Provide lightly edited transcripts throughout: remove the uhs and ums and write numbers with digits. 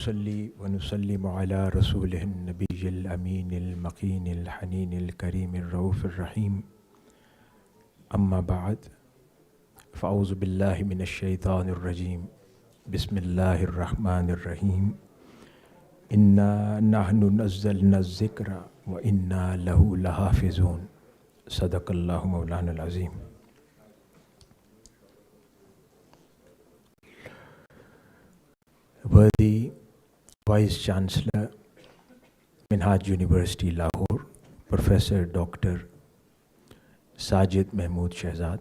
نصلي ونسلم على رسوله النبي الأمين المكين الحنين الكريم الرؤوف الرحيم أما بعد فأعوذ بالله من الشيطان الرجيم بسم الله الرحمن الرحيم إنا نحن نزلنا الذكر وإنا له لحافظون صدق الله مولانا العظيم. Worthy Vice Chancellor, Minhaj University, Lahore, Professor Dr. Sajid Mahmood Shahzad,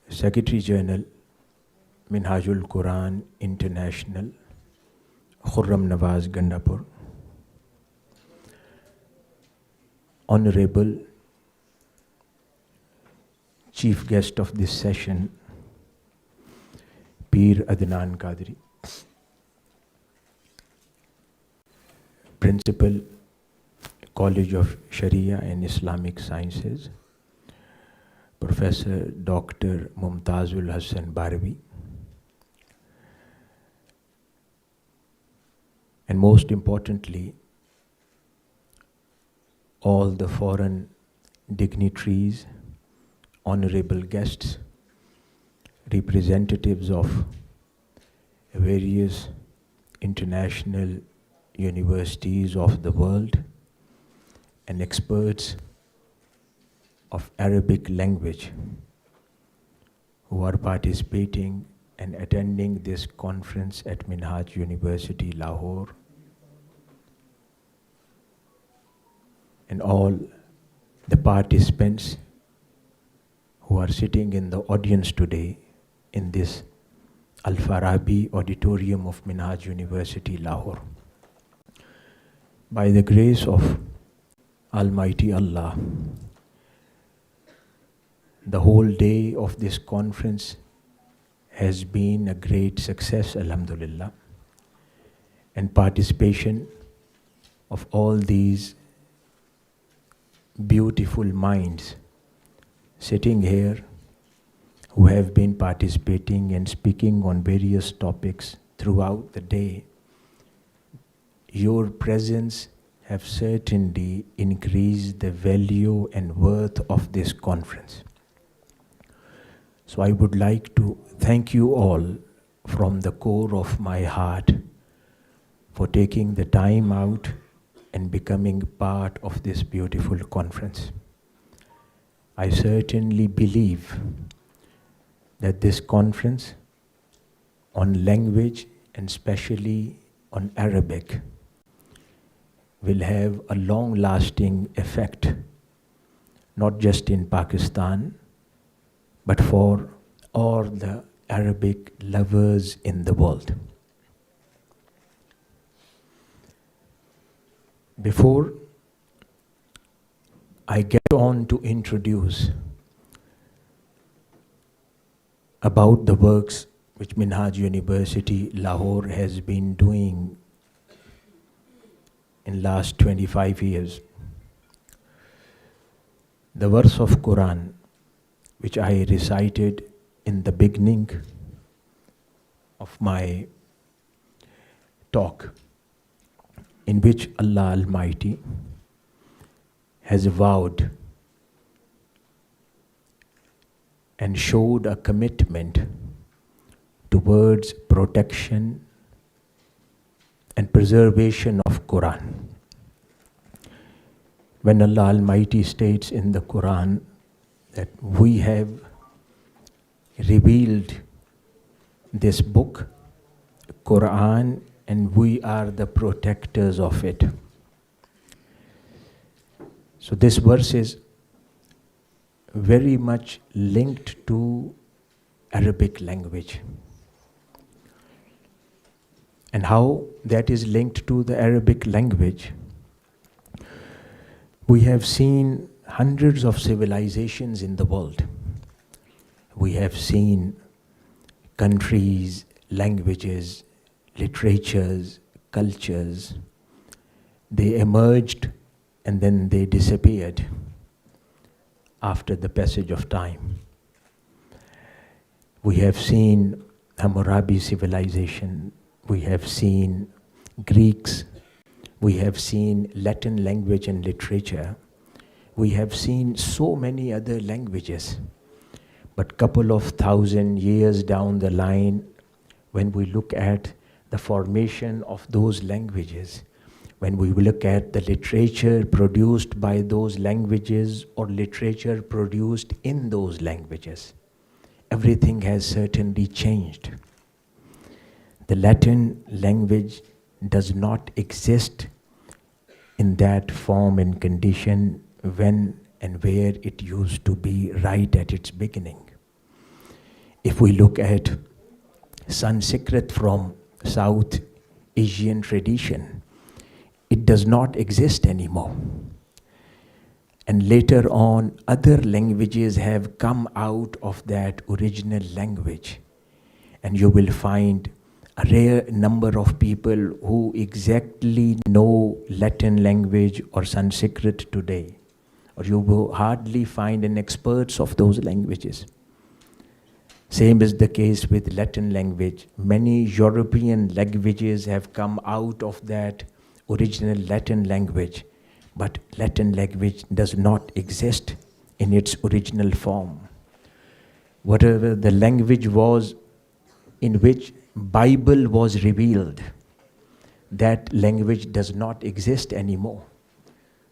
Secretary General, Minhajul Qur'an International, Khurram Nawaz Gandapur, Honorable Chief Guest of this session, Pir Adnan Qadri, Principal, College of Sharia and Islamic Sciences, Professor Dr. Mumtazul Hassan Barwi, and most importantly, all the foreign dignitaries, honorable guests, representatives of various international universities of the world, and experts of Arabic language who are participating and attending this conference at Minhaj University, Lahore, and all the participants who are sitting in the audience today in this Al-Farabi auditorium of Minhaj University, Lahore. By the grace of Almighty Allah, the whole day of this conference has been a great success, alhamdulillah, and participation of all these beautiful minds sitting here who have been participating and speaking on various topics throughout the day. Your presence have certainly increased the value and worth of this conference. So I would like to thank you all from the core of my heart for taking the time out and becoming part of this beautiful conference. I certainly believe that this conference on language and especially on Arabic will have a long-lasting effect, not just in Pakistan, but for all the Arabic lovers in the world. Before I get on to introduce about the works which Minhaj University, Lahore has been doing in last 25 years, the verse of Qur'an which I recited in the beginning of my talk, in which Allah Almighty has vowed and showed a commitment towards protection and preservation of Qur'an. When Allah Almighty states in the Qur'an that we have revealed this book, Qur'an, and we are the protectors of it. So this verse is very much linked to Arabic language. And how that is linked to the Arabic language, we have seen hundreds of civilizations in the world. We have seen countries, languages, literatures, cultures. They emerged and then they disappeared after the passage of time. We have seen Hammurabi civilization, we have seen Greeks, we have seen Latin language and literature, we have seen so many other languages. But couple of thousand years down the line, when we look at the formation of those languages, when we look at the literature produced by those languages or literature produced in those languages, everything has certainly changed. The Latin language does not exist in that form and condition when and where it used to be right at its beginning. If we look at Sanskrit from South Asian tradition, it does not exist anymore. And later on, other languages have come out of that original language. And you will find a rare number of people who exactly know Latin language or Sanskrit today. Or you will hardly find an experts of those languages. Same is the case with Latin language. Many European languages have come out of that original Latin language, but Latin language does not exist in its original form. Whatever the language was in which Bible was revealed, that language does not exist anymore.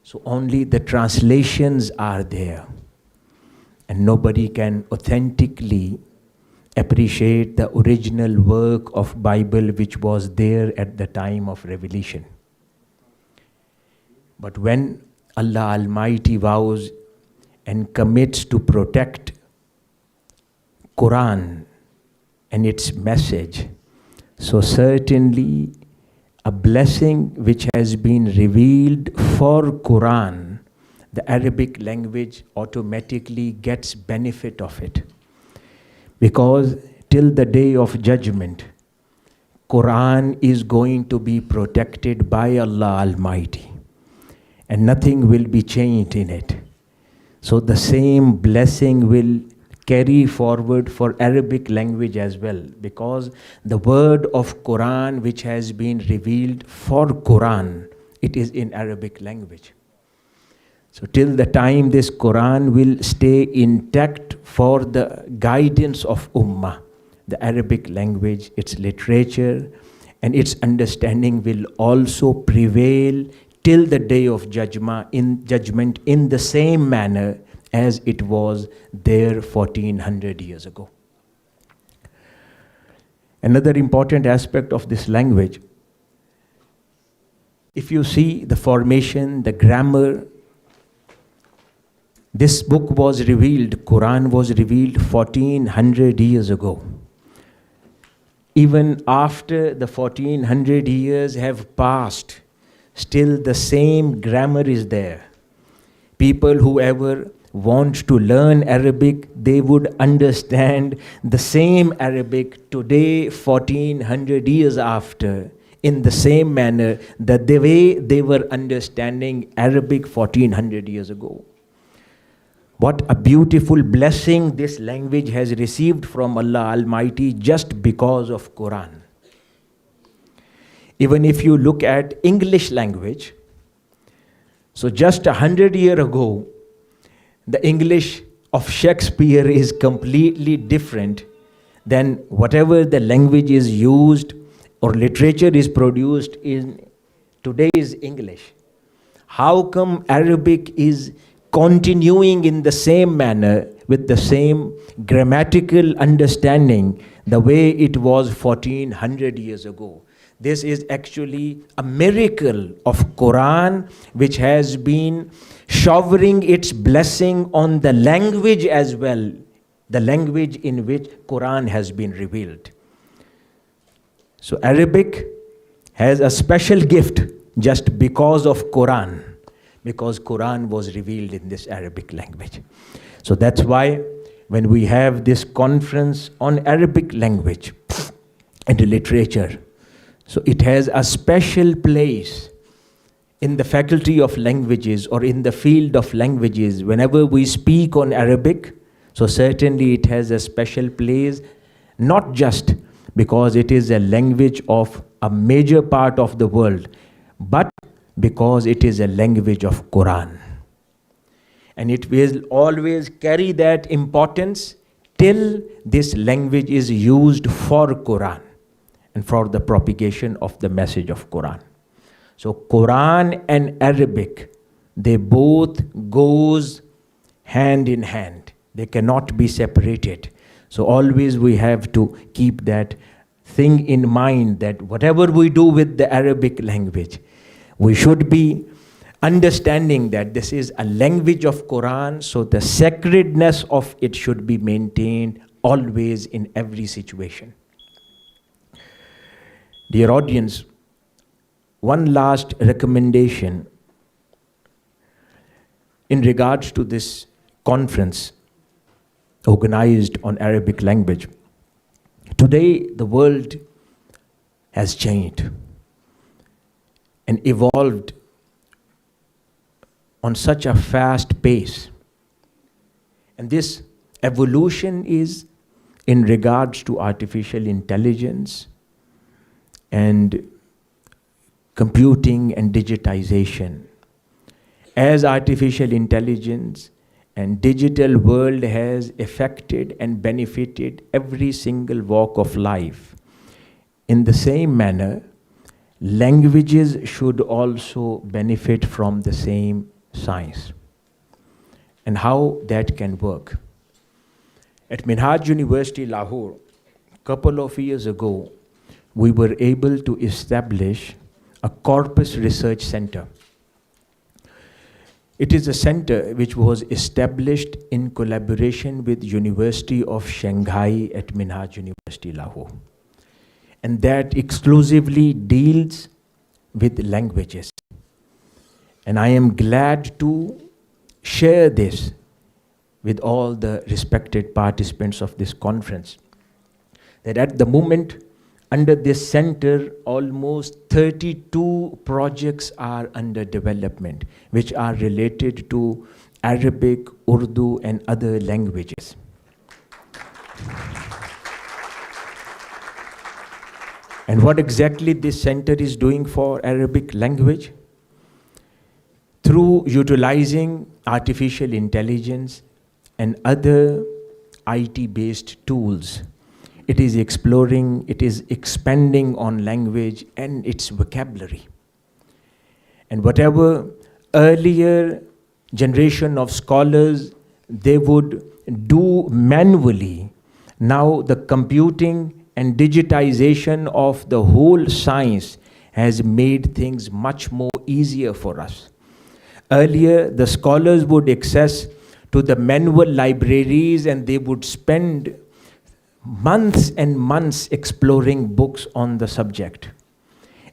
So only the translations are there, and nobody can authentically appreciate the original work of Bible which was there at the time of revelation. But when Allah Almighty vows and commits to protect Qur'an and its message, so certainly a blessing which has been revealed for Qur'an, the Arabic language automatically gets benefit of it. Because till the day of judgment, Qur'an is going to be protected by Allah Almighty, and nothing will be changed in it. So the same blessing will carry forward for Arabic language as well, because the word of Qur'an which has been revealed for Qur'an, it is in Arabic language. So till the time this Qur'an will stay intact for the guidance of Ummah, the Arabic language, its literature, and its understanding will also prevail till the day of judgment in the same manner as it was there 1400 years ago. Another important aspect of this language, if you see the formation, the grammar, this book was revealed, Qur'an was revealed 1400 years ago. Even after the 1400 years have passed, still the same grammar is there. People who ever want to learn Arabic, they would understand the same Arabic today, 1400 years after, in the same manner that the way they were understanding Arabic 1400 years ago. What a beautiful blessing this language has received from Allah Almighty just because of Qur'an. Even if you look at English language, so just 100 years ago, the English of Shakespeare is completely different than whatever the language is used or literature is produced in today's English. How come Arabic is continuing in the same manner with the same grammatical understanding the way it was 1400 years ago? This is actually a miracle of Qur'an which has been showering its blessing on the language as well, the language in which Qur'an has been revealed. So Arabic has a special gift just because of Qur'an, because Qur'an was revealed in this Arabic language. So that's why when we have this conference on Arabic language and literature, so it has a special place in the faculty of languages or in the field of languages. Whenever we speak on Arabic, so certainly it has a special place, not just because it is a language of a major part of the world, but because it is a language of Qur'an. And it will always carry that importance till this language is used for Qur'an and for the propagation of the message of Qur'an. So Qur'an and Arabic, they both goes hand in hand. They cannot be separated. So always we have to keep that thing in mind, that whatever we do with the Arabic language, we should be understanding that this is a language of Qur'an, so the sacredness of it should be maintained always in every situation. Dear audience, one last recommendation in regards to this conference organized on Arabic language. Today, the world has changed and evolved on such a fast pace. And this evolution is in regards to artificial intelligence and computing and digitization. As artificial intelligence and digital world has affected and benefited every single walk of life, in the same manner, languages should also benefit from the same science. And how that can work. At Minhaj University, Lahore, a couple of years ago, we were able to establish a corpus research center. It is a center which was established in collaboration with University of Shanghai at Minhaj University, Lahore. And that exclusively deals with languages. And I am glad to share this with all the respected participants of this conference, that at the moment, under this center, almost 32 projects are under development, which are related to Arabic, Urdu, and other languages. And what exactly this center is doing for Arabic language? Through utilizing artificial intelligence and other IT-based tools, it is exploring, it is expanding on language and its vocabulary. And whatever earlier generation of scholars, they would do manually, now the computing and digitization of the whole science has made things much more easier for us. Earlier, the scholars would access to the manual libraries and they would spend months and months exploring books on the subject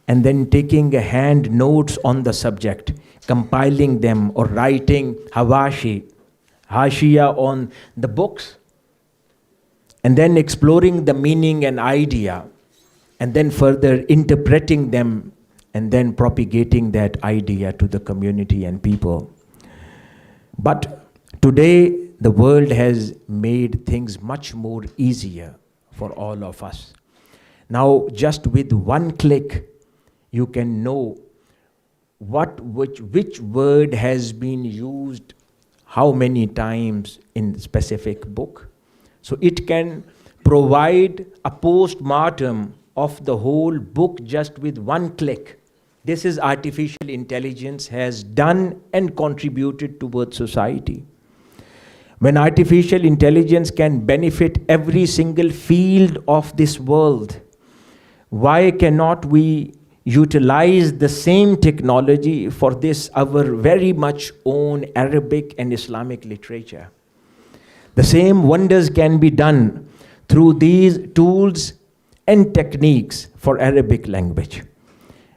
and then taking a hand notes on the subject, compiling them or writing hashiya on the books, and then exploring the meaning and idea, and then further interpreting them and then propagating that idea to the community and people. But today, the world has made things much more easier for all of us. Now, just with one click, you can know which word has been used how many times in specific book. So it can provide a post-mortem of the whole book just with one click. This is artificial intelligence has done and contributed towards society. When artificial intelligence can benefit every single field of this world, why cannot we utilize the same technology for this, our very much own Arabic and Islamic literature? The same wonders can be done through these tools and techniques for Arabic language.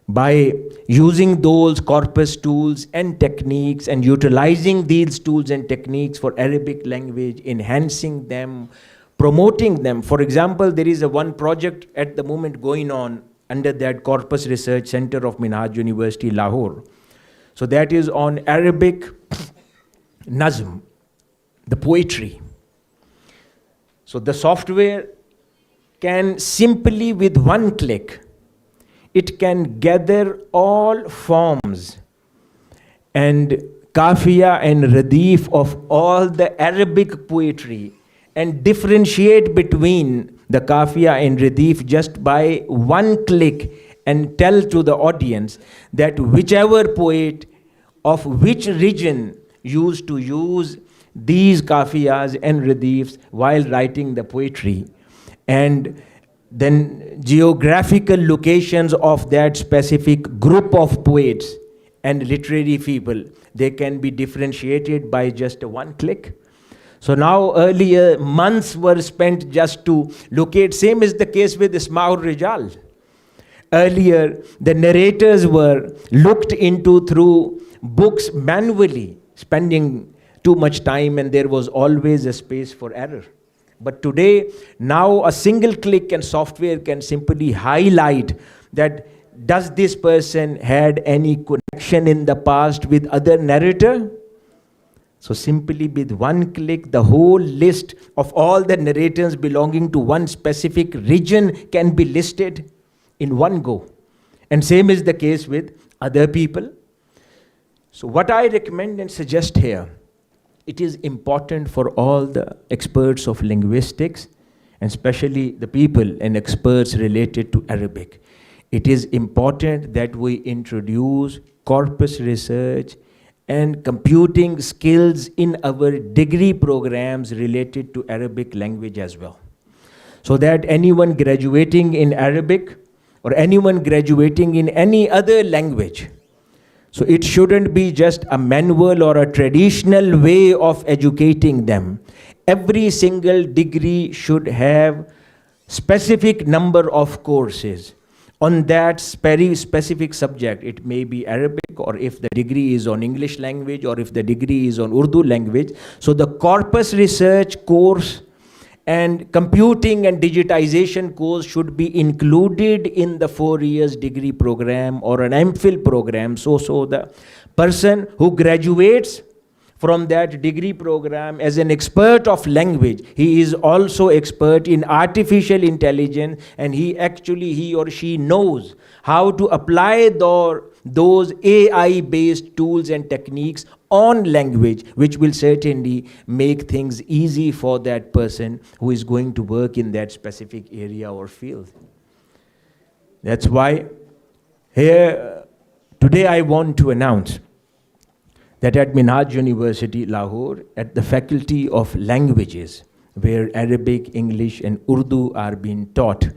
By using those corpus tools and techniques and utilizing these tools and techniques for Arabic language, enhancing them, promoting them. For example, there is one project at the moment going on under that Corpus Research Center of Minhaj University, Lahore. So that is on Arabic nazm, the poetry. So the software can simply with one click, it can gather all forms and kafiya and radif of all the Arabic poetry and differentiate between the kafiya and radif just by one click, and tell to the audience that whichever poet of which region used to use these kafiyas and radifs while writing the poetry, and then geographical locations of that specific group of poets and literary people, they can be differentiated by just one click. So now earlier months were spent just to locate. Same is the case with Isma'ul Rijal. Earlier the narrators were looked into through books manually, spending too much time, and there was always a space for error. But today, now a single click and software can simply highlight that does this person had any connection in the past with other narrator? So simply with one click, the whole list of all the narrators belonging to one specific region can be listed in one go. And same is the case with other people. So what I recommend and suggest here, it is important for all the experts of linguistics, and especially the people and experts related to Arabic. It is important that we introduce corpus research and computing skills in our degree programs related to Arabic language as well. So that anyone graduating in Arabic or anyone graduating in any other language, so it shouldn't be just a manual or a traditional way of educating them. Every single degree should have specific number of courses on that very specific subject. It may be Arabic, or if the degree is on English language, or if the degree is on Urdu language. So the corpus research course and computing and digitization course should be included in the 4 years degree program or an MPhil program. So the person who graduates from that degree program as an expert of language, he is also expert in artificial intelligence, and he or she knows how to apply those AI-based tools and techniques on language, which will certainly make things easy for that person who is going to work in that specific area or field. That's why here today I want to announce that at Minhaj University, Lahore, at the Faculty of Languages, where Arabic, English, and Urdu are being taught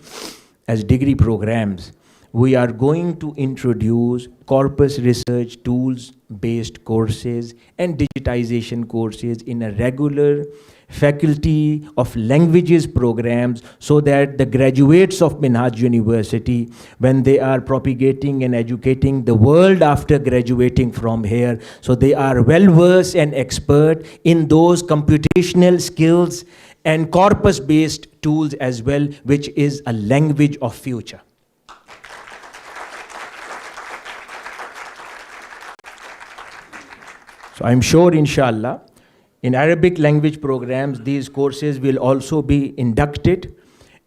as degree programs, we are going to introduce corpus research tools-based courses and digitization courses in a regular Faculty of Languages programs, so that the graduates of Minhaj University, when they are propagating and educating the world after graduating from here, so they are well-versed and expert in those computational skills and corpus-based tools as well, which is a language of future. So I'm sure, inshallah, in Arabic language programs, these courses will also be inducted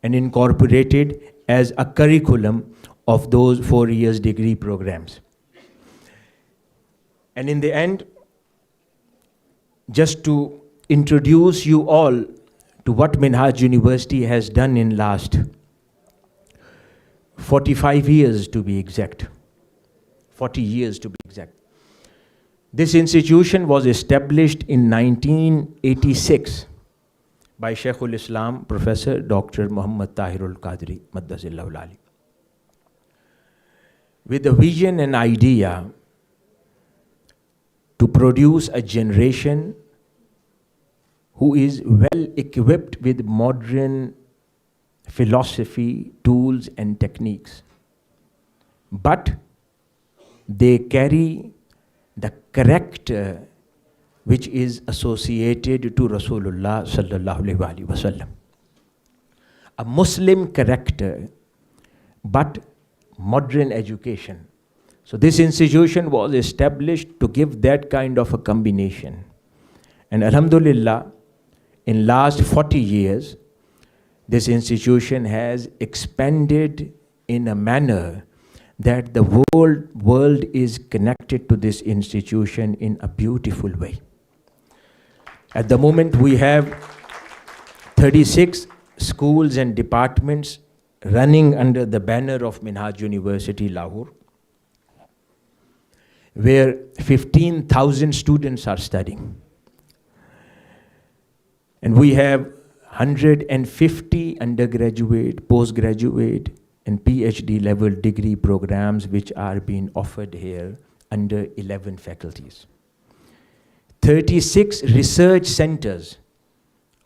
and incorporated as a curriculum of those 4 years degree programs. And in the end, just to introduce you all to what Minhaj University has done in last 45 years to be exact, 40 years to be exact. This institution was established in 1986 by Shaykhul Islam, Professor Dr. Muhammad Tahirul Qadri, Maddazillahu Ali, with a vision and idea to produce a generation who is well equipped with modern philosophy, tools, and techniques, but they carry the character which is associated to Rasulullah sallallahu alaihi wasallam. A Muslim character, but modern education. So this institution was established to give that kind of a combination. And alhamdulillah, in last 40 years, this institution has expanded in a manner that the world is connected to this institution in a beautiful way. At the moment, we have 36 schools and departments running under the banner of Minhaj University, Lahore, where 15,000 students are studying. And we have 150 undergraduate, postgraduate, and PhD level degree programs which are being offered here under 11 faculties. 36 research centers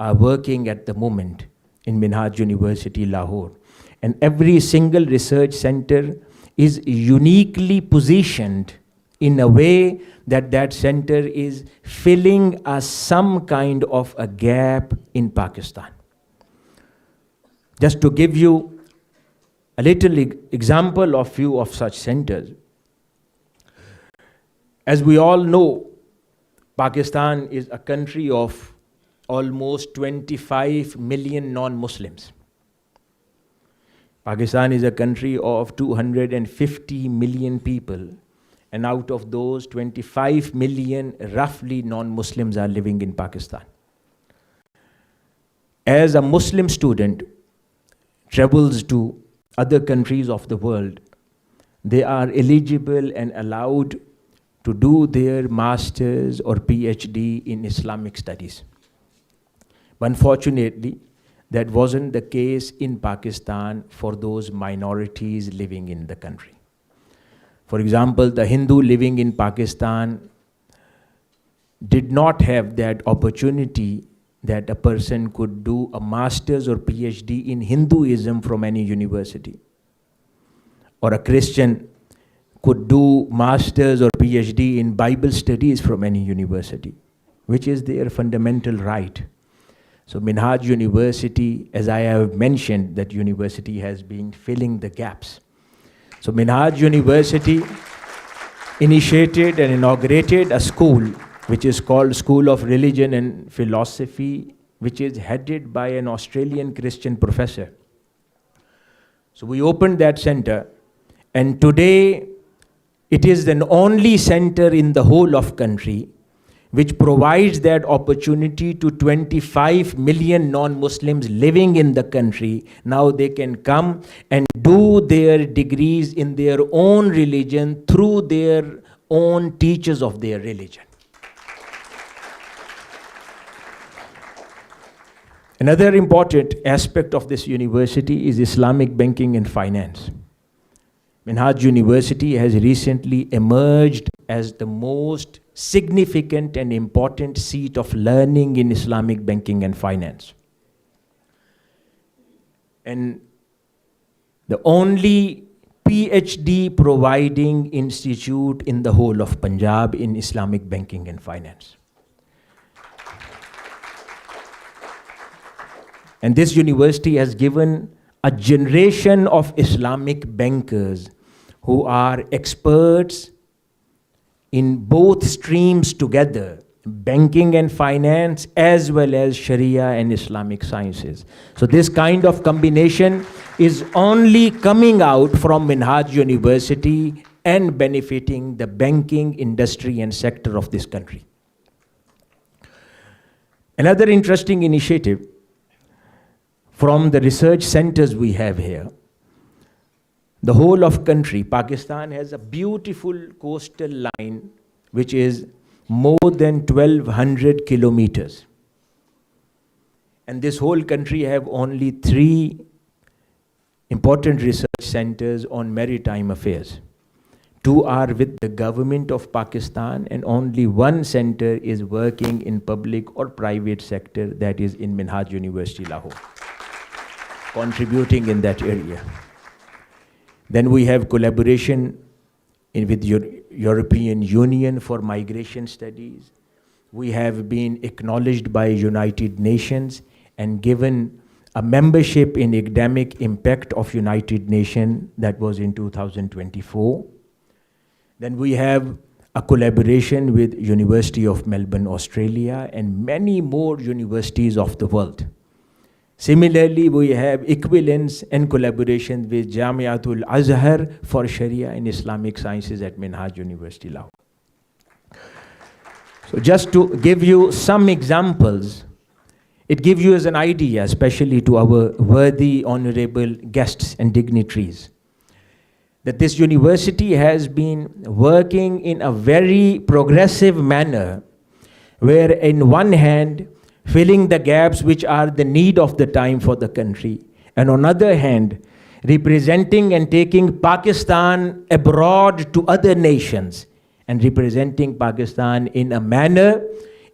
are working at the moment in Minhaj University, Lahore. And every single research center is uniquely positioned in a way that that center is filling some kind of a gap in Pakistan. Just to give you a little example of few of such centers. As we all know, Pakistan is a country of almost 25 million non-Muslims. Pakistan is a country of 250 million people, and out of those, 25 million roughly non-Muslims are living in Pakistan. As a Muslim student travels to other countries of the world, they are eligible and allowed to do their master's or PhD in Islamic studies. But unfortunately, that wasn't the case in Pakistan for those minorities living in the country. For example, the Hindu living in Pakistan did not have that opportunity that a person could do a master's or PhD in Hinduism from any university. Or a Christian could do master's or PhD in Bible studies from any university, which is their fundamental right. So Minhaj University, as I have mentioned, that university has been filling the gaps. So Minhaj University initiated and inaugurated a school which is called School of Religion and Philosophy, which is headed by an Australian Christian professor. So we opened that center, and today it is the only center in the whole of country which provides that opportunity to 25 million non-Muslims living in the country. Now they can come and do their degrees in their own religion through their own teachers of their religion. Another important aspect of this university is Islamic banking and finance. Minhaj University has recently emerged as the most significant and important seat of learning in Islamic banking and finance. And the only PhD providing institute in the whole of Punjab in Islamic banking and finance. And this university has given a generation of Islamic bankers who are experts in both streams together, banking and finance, as well as Sharia and Islamic sciences. So this kind of combination is only coming out from Minhaj University and benefiting the banking industry and sector of this country. Another interesting initiative from the research centers we have here, the whole of country, Pakistan has a beautiful coastal line which is more than 1,200 kilometers. And this whole country have only 3 important research centers on maritime affairs. 2 are with the government of Pakistan, and only 1 center is working in public or private sector, that is in Minhaj University, Lahore, contributing in that area. Then we have collaboration with European Union for migration studies. We have been acknowledged by United Nations and given a membership in Academic Impact of United Nations, that was in 2024. Then we have a collaboration with University of Melbourne, Australia, and many more universities of the world. Similarly, we have equivalence and collaboration with Jamiatul Azhar for Sharia and Islamic Sciences at Minhaj University, Lahore. So just to give you some examples, it gives you as an idea, especially to our worthy, honorable guests and dignitaries, that this university has been working in a very progressive manner, where in one hand, filling the gaps which are the need of the time for the country, and on the other hand, representing and taking Pakistan abroad to other nations, and representing Pakistan in a manner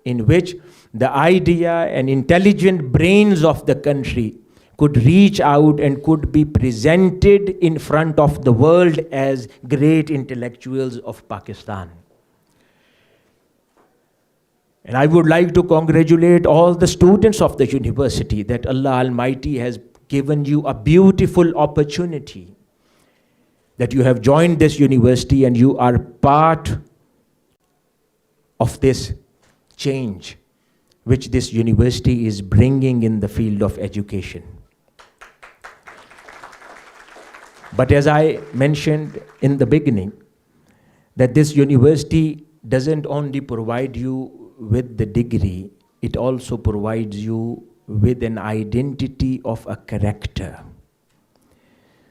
in which the idea and intelligent brains of the country could reach out and could be presented in front of the world as great intellectuals of Pakistan. And I would like to congratulate all the students of the university that Allah Almighty has given you a beautiful opportunity, that you have joined this university and you are part of this change which this university is bringing in the field of education. But as I mentioned in the beginning, that this university doesn't only provide you with the degree, it also provides you with an identity of a character.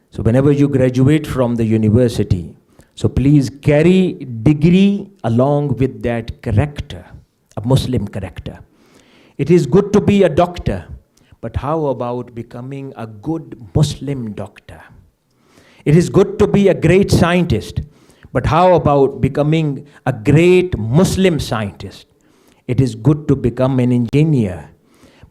So whenever you graduate from the university, so please carry degree along with that character, a Muslim character. It is good to be a doctor, but how about becoming a good Muslim doctor? It is good to be a great scientist, but how about becoming a great Muslim scientist? It is good to become an engineer,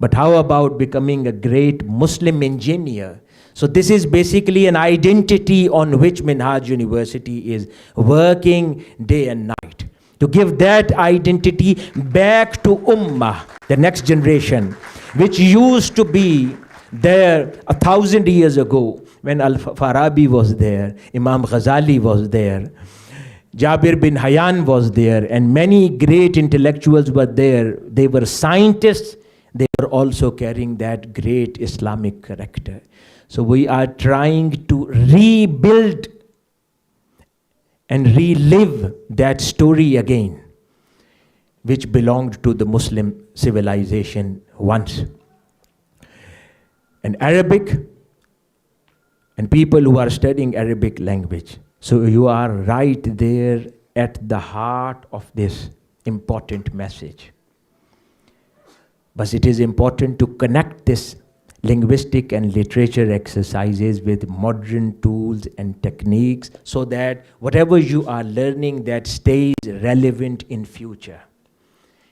but how about becoming a great Muslim engineer? So this is basically an identity on which Minhaj University is working day and night, to give that identity back to Ummah, the next generation, which used to be there 1,000 years ago when Al-Farabi was there, Imam Ghazali was there, Jabir bin Hayyan was there, and many great intellectuals were there. They were scientists, they were also carrying that great Islamic character. So we are trying to rebuild and relive that story again, which belonged to the Muslim civilization once. And Arabic, and people who are studying Arabic language, so you are right there at the heart of this important message. But it is important to connect this linguistic and literature exercises with modern tools and techniques, so that whatever you are learning, that stays relevant in future.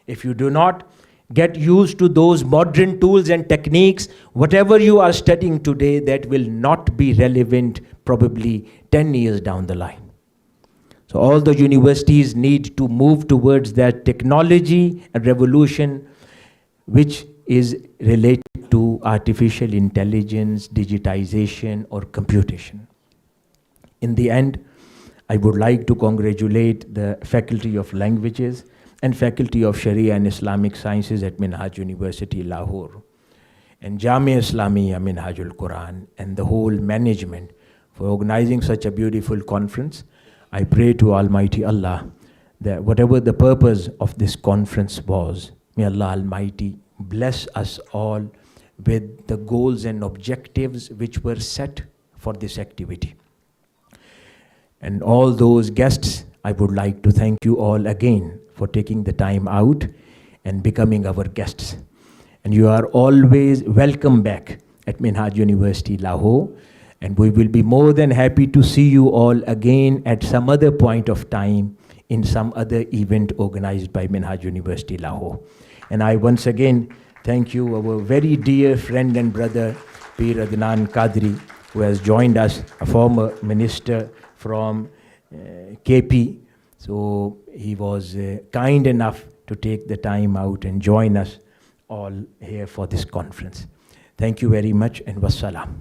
If you do not get used to those modern tools and techniques, whatever you are studying today, that will not be relevant probably 10 years down the line. So all the universities need to move towards that technology and revolution which is related to artificial intelligence, digitization, or computation. In the end, I would like to congratulate the Faculty of Languages and Faculty of Sharia and Islamic Sciences at Minhaj University, Lahore, and Jami'a Islamiyya Minhajul Qur'an, and the whole management for organizing such a beautiful conference. I pray to Almighty Allah that whatever the purpose of this conference was, may Allah Almighty bless us all with the goals and objectives which were set for this activity. And all those guests, I would like to thank you all again for taking the time out and becoming our guests. And you are always welcome back at Minhaj University, Lahore. And we will be more than happy to see you all again at some other point of time in some other event organized by Minhaj University, Lahore. And I once again thank you, our very dear friend and brother, Pir Adnan Qadri, who has joined us, a former minister from KP. So he was kind enough to take the time out and join us all here for this conference. Thank you very much, and wassalam.